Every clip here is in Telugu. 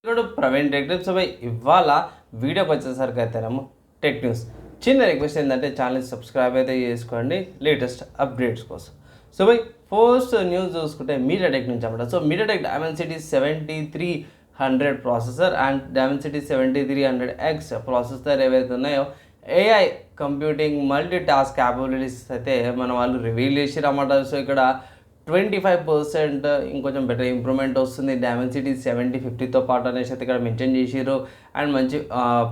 ఇప్పుడు ప్రవీణ్ టెక్ టిప్స్ పై ఇవాళ వీడియోకి వచ్చేసరికి అయితేనేమో టెక్ న్యూస్. చిన్న రిక్వెస్ట్ ఏంటంటే ఛానల్ సబ్స్క్రైబ్ అయితే చేసుకోండి లేటెస్ట్ అప్డేట్స్ కోసం. సో బై ఫస్ట్ న్యూస్ చూసుకుంటే మీడియాటెక్ నుంచి అన్నమాట. So MediaTek Dimensity 7300 processor and Dimensity 7300X processor ఏవైతే ఉన్నాయో AI computing multi task capabilities అయితే మన వాళ్ళు రివీల్ చేసిరన్నమాట. సో ఇక్కడ 25% ఇంకొంచెం బెటర్ ఇంప్రూవ్మెంట్ వస్తుంది. డైమెన్సిటీ 7050తో పాటు అనేసి అయితే ఇక్కడ మెన్షన్ చేసిర్రు. అండ్ మంచి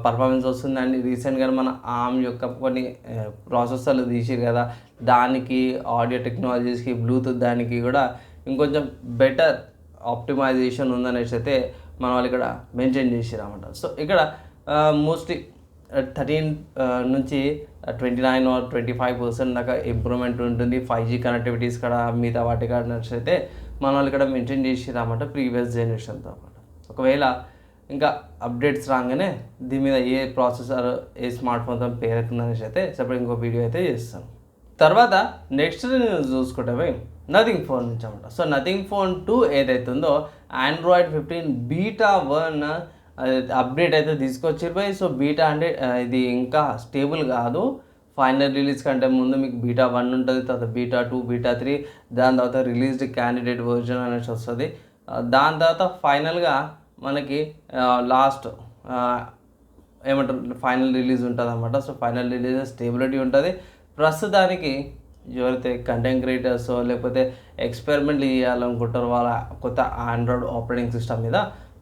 పర్ఫార్మెన్స్ వస్తుంది. అండ్ రీసెంట్గా మన ఆర్మ్ యొక్క కొన్ని ప్రాసెసర్లు తీసిరు కదా, దానికి ఆడియో టెక్నాలజీస్కి బ్లూటూత్ దానికి కూడా ఇంకొంచెం బెటర్ ఆప్టిమైజేషన్ ఉందనేసి అయితే మన వాళ్ళు ఇక్కడ మెన్షన్ చేసిరు అన్నమాట. సో ఇక్కడ మోస్ట్లీ 13 నుంచి 29 ఆర్ 25% దాకా ఇంప్రూవ్మెంట్ ఉంటుంది. 5G కనెక్టివిటీస్ కూడా మిగతా వాటి అయితే మన వాళ్ళు ఇక్కడ మెన్షన్ చేసిరన్నమాట ప్రీవియస్ జనరేషన్తో పాటు. ఒకవేళ ఇంకా అప్డేట్స్ రాగానే దీని మీద ఏ ప్రాసెసర్ ఏ స్మార్ట్ ఫోన్తో పేరుతుందనేసి అయితే సెపరేట్ ఇంకో వీడియో అయితే చేస్తాను. తర్వాత నెక్స్ట్ చూసుకుంటే నథింగ్ ఫోన్ నుంచి అన్నమాట. సో నథింగ్ ఫోన్ 2 ఏదైతే ఉందో ఆండ్రాయిడ్ 15 బీటా 1 అప్డేట్ అయితే తీసుకొచ్చిర్రు. సో బీటా అంటే ఇది ఇంకా స్టేబుల్ కాదు. ఫైనల్ రిలీజ్ కంటే ముందు మీకు బీటా 1 ఉంటుంది, తర్వాత బీటా 2, బీటా 3, దాని తర్వాత రిలీజ్డ్ క్యాండిడేట్ వర్జన్ అనేసి వస్తుంది. దాని తర్వాత ఫైనల్గా మనకి లాస్ట్ ఏమంటారు ఫైనల్ రిలీజ్ ఉంటుంది అన్నమాట. సో ఫైనల్ రిలీజ్ స్టేబిలిటీ ఉంటుంది. ప్రస్తుతానికి ఎవరైతే కంటెంట్ క్రియేటర్స్ లేకపోతే ఎక్స్పెరిమెంట్లు చేయాలనుకుంటారో వాళ్ళ కొత్త ఆండ్రాయిడ్ ఆపరేటింగ్ సిస్టమ్ మీద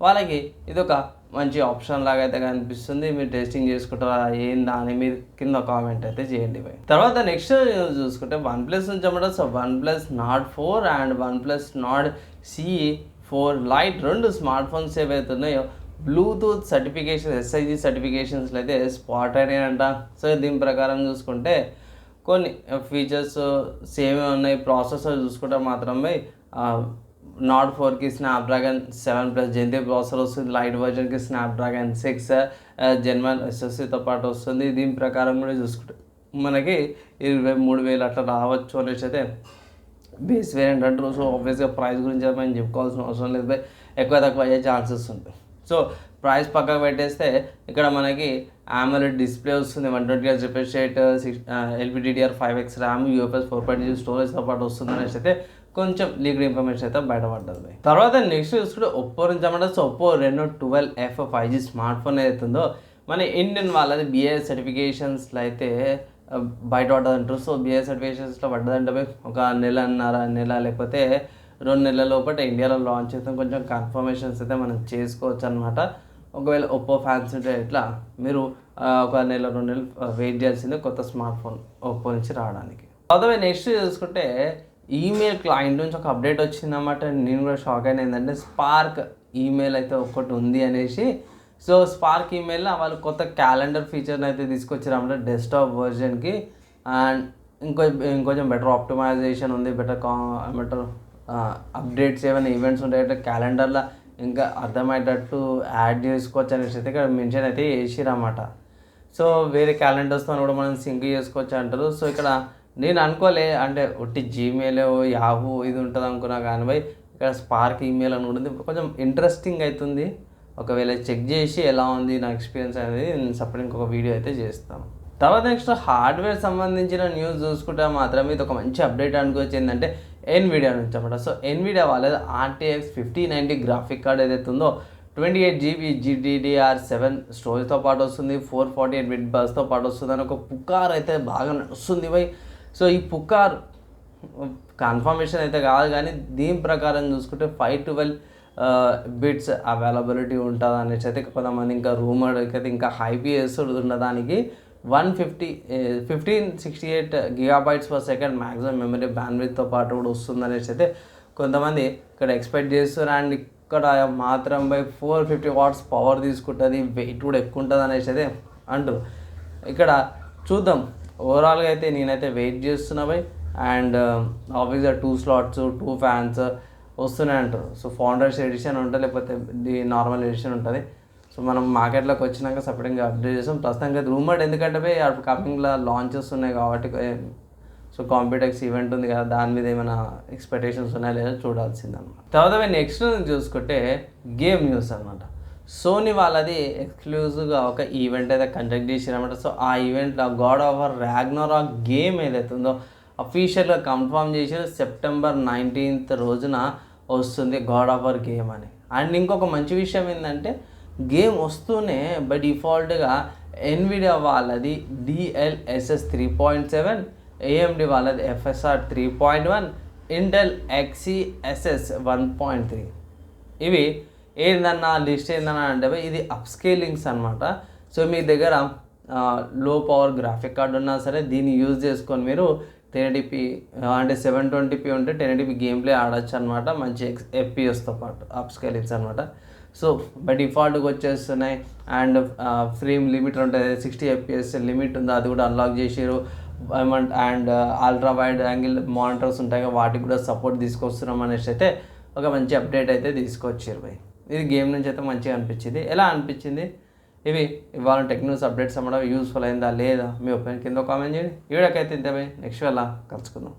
వాళ్ళకి ఇది ఒక మంచి ఆప్షన్ లాగా అయితే కనిపిస్తుంది. మీరు టెస్టింగ్ చేసుకుంటారా ఏందా అని మీరు కింద కామెంట్ అయితే చేయండి. తర్వాత నెక్స్ట్ చూసుకుంటే OnePlus నుంచి అన్నమాట. So OnePlus Nord 4 and OnePlus Nord CE4 Lite రెండు స్మార్ట్ ఫోన్స్ ఏవైతే ఉన్నాయో బ్లూటూత్ సర్టిఫికేషన్ SIG సర్టిఫికేషన్స్లో అయితే స్పాట్ అయినాయంట. సో దీని ప్రకారం చూసుకుంటే కొన్ని ఫీచర్స్ సేమ్ ఉన్నాయి. ప్రాసెసర్ చూసుకుంటే మాత్రమే Nord 4కి స్నాప్డ్రాగన్ 7+ Gen 3 ప్రాసెసర్ వస్తుంది. లైట్ వర్జన్కి స్నాప్డ్రాగన్ 6 Gen 1 SoCతో పాటు వస్తుంది. దీని ప్రకారం కూడా చూసుకుంటే మనకి 23,000 అట్లా రావచ్చు అనేసి అయితే బేస్ వేరియంట్ అంటారు. సో ఆబ్వియస్గా ప్రైస్ గురించి మనం చెప్పుకోవాల్సిన అవసరం లేదు, ఎక్కువ తక్కువ అయ్యే ఛాన్సెస్ ఉంటాయి. సో ప్రైస్ పక్కకు పెట్టేస్తే ఇక్కడ మనకి AMOLED డిస్ప్లే వస్తుంది, 120Hz refresh rate, LPDDR5X RAM, UFS 4.0 స్టోరేజ్తో పాటు వస్తుంది అనేసి అయితే కొంచెం లీక్డ్ ఇన్ఫర్మేషన్ అయితే బయటపడ్డది. తర్వాత నెక్స్ట్ చూసుకుంటే ఒప్పో నుంచి అన్నమాట. So Oppo Reno 12F 5G smart phone ఏదైతుందో మన ఇండియన్ వాళ్ళది BIS సర్టిఫికేషన్స్లో అయితే బయట పడ్డదంటారు. సో BIS సర్టిఫికేషన్స్లో పడ్డదంటే ఒక నెల లేకపోతే 2 నెలల లోపల ఇండియాలో లాంచ్ అయితే కొంచెం కన్ఫర్మేషన్స్ అయితే మనం చేసుకోవచ్చు అనమాట. ఒకవేళ ఒప్పో ఫ్యాన్స్ ఉంటే ఇట్లా మీరు ఒక 1-2 నెలలు వెయిట్ చేయాల్సిందే కొత్త స్మార్ట్ ఫోన్ ఒప్పో నుంచి రావడానికి. తర్వాత నెక్స్ట్ చూసుకుంటే ఈమెయిల్ క్లయింట్ నుంచి ఒక అప్డేట్ వచ్చిందన్నమాట. నేను కూడా షాక్ అయినా ఏంటంటే స్పార్క్ ఈమెయిల్ అయితే ఒకటి ఉంది అనేసి. సో స్పార్క్ ఈమెయిల్లో వాళ్ళు కొత్త క్యాలెండర్ ఫీచర్ని అయితే తీసుకొచ్చారన్నమాట డెస్క్టాప్ వర్జన్కి. అండ్ ఇంకొంచెం బెటర్ ఆప్టిమైజేషన్ ఉంది, బెటర్ ఏమంటారు అప్డేట్స్ ఏమైనా ఈవెంట్స్ ఉంటాయంటే క్యాలెండర్లో ఇంకా అర్థమయ్యేటట్టు యాడ్ చేసుకోవచ్చు అనేసి అయితే ఇక్కడ మెన్షన్ అయితే చేసిరన్నమాట. సో వేరే క్యాలెండర్స్తో కూడా మనం సింక్ చేసుకోవచ్చు అంటారు. సో ఇక్కడ నేను అనుకోలే అంటే ఒట్టి జీమెయిల్ యాహూ ఇది ఉంటుంది అనుకున్నా కానీ ఇక్కడ స్పార్క్ ఈమెయిల్ అని ఉంటుంది. కొంచెం ఇంట్రెస్టింగ్ అవుతుంది. ఒకవేళ చెక్ చేసి ఎలా ఉంది నా ఎక్స్పీరియన్స్ అనేది నేను సపరేట్ ఇంకొక వీడియో అయితే చేస్తాను. తర్వాత నెక్స్ట్ హార్డ్వేర్ సంబంధించిన న్యూస్ చూసుకుంటే మాత్రమే ఇది ఒక మంచి అప్డేట్ అనుకోవచ్చు. ఏంటంటే NVIDIA నుంచి అన్నమాట. సో NVIDIA వాళ్ళది RTX 5090 గ్రాఫిక్ కార్డ్ ఏదైతే ఉందో 28GB GDDR7 స్టోరేజ్తో పాటు వస్తుంది, 448 బస్తో పాటు వస్తుంది అని ఒక పుకార్ అయితే బాగా నడుస్తుంది సో ఈ పుకార్ కన్ఫర్మేషన్ అయితే కాదు కానీ దీని ప్రకారం చూసుకుంటే 512 బిట్స్ అవైలబిలిటీ ఉంటుంది అనేసి అయితే కొంతమంది ఇంకా రూమర్ అయితే ఇంకా హైపీ చేస్తుంది ఉన్నదానికి 1568 GB/s మ్యాక్సిమం మెమరీ బ్యాండ్విడ్త్తో పాటు కూడా వస్తుంది అనేసి అయితే కొంతమంది ఇక్కడ ఎక్స్పెక్ట్ చేస్తారు. అండ్ ఇక్కడ మాత్రం 450 watts పవర్ తీసుకుంటుంది, వెయిట్ కూడా ఎక్కువ ఉంటుంది అనేసి అయితే అంటారు. ఇక్కడ చూద్దాం. ఓవరాల్గా అయితే నేనైతే వెయిట్ చేస్తున్నా అండ్ ఆబ్వియస్గా 2 slots 2 fans వస్తున్నాయి అంటారు. సో ఫౌండర్స్ ఎడిషన్ ఉంటుంది, లేకపోతే నార్మల్ ఎడిషన్ ఉంటుంది. సో మనం మార్కెట్లోకి వచ్చినాక సపరేట్గా అప్డేట్ చేస్తాం. ప్రస్తుతానికి రూమర్డ్ ఎందుకంటే కమింగ్లో లాంచెస్ ఉన్నాయి కాబట్టి. సో కాంపిటెక్స్ ఈవెంట్ ఉంది కదా, దాని మీద ఏమైనా ఎక్స్పెక్టేషన్స్ ఉన్నాయా లేదా చూడాల్సిందన్నమాట. తర్వాత నెక్స్ట్ చూసుకుంటే గేమ్ న్యూస్ అనమాట. సోనీ వాళ్ళది ఎక్స్క్లూజివ్గా ఒక ఈవెంట్ అయితే కండక్ట్ చేసిరన్నమాట. సో ఆ ఈవెంట్లో God of war Ragnarok game ఏదైతే ఉందో అఫీషియల్గా కన్ఫర్మ్ చేసారు. సెప్టెంబర్ 19th రోజున వస్తుంది గాడ్ ఆఫ్ వార్ గేమ్ అని. అండ్ ఇంకొక మంచి విషయం ఏంటంటే గేమ్ వస్తూనే బై డిఫాల్ట్గా ఎన్విడియా వాళ్ళది DLSS 3.7, AMD వాళ్ళది FSR 3.1, ఇంటెల్ XeSS 1.3. ఇవి ఏందన్నా లిస్ట్ ఏందన్నా అంటే ఇది అప్స్కేలింగ్స్ అనమాట. సో మీ దగ్గర లో పవర్ గ్రాఫిక్ కార్డ్ ఉన్నా సరే దీన్ని యూజ్ చేసుకొని మీరు 1080p అంటే 720p ఉంటే 1080p గేమ్ ప్లే ఆడచ్చు అనమాట. మంచి FPSతో పాటు అప్స్కేలింగ్స్ అనమాట. సో బై డిఫాల్ట్గా వచ్చేస్తున్నాయి. అండ్ ఫ్రేమ్ లిమిట్ ఉంటుంది, 60 FPS లిమిట్ ఉంది, అది కూడా అన్లాక్ చేసారు. And ultra wide angle monitors ఉంటాయి కదా, వాటికి కూడా సపోర్ట్ తీసుకొస్తున్నాం అనేసి అయితే ఒక మంచి అప్డేట్ అయితే తీసుకొచ్చారు భయ్. ఇది గేమ్ నుంచి అయితే మంచిగా అనిపించింది. ఎలా అనిపించింది ఇవి ఇవాళ టెక్ న్యూస్ అప్డేట్స్ అమ్మడం యూస్ఫుల్ అయిందా లేదా మీ ఒపీనియన్ కింద కామెంట్ చేయండి. ఈ వీడియోకైతే ఇంతే భయ్, నెక్స్ట్ వేళ కలుసుకుందాం.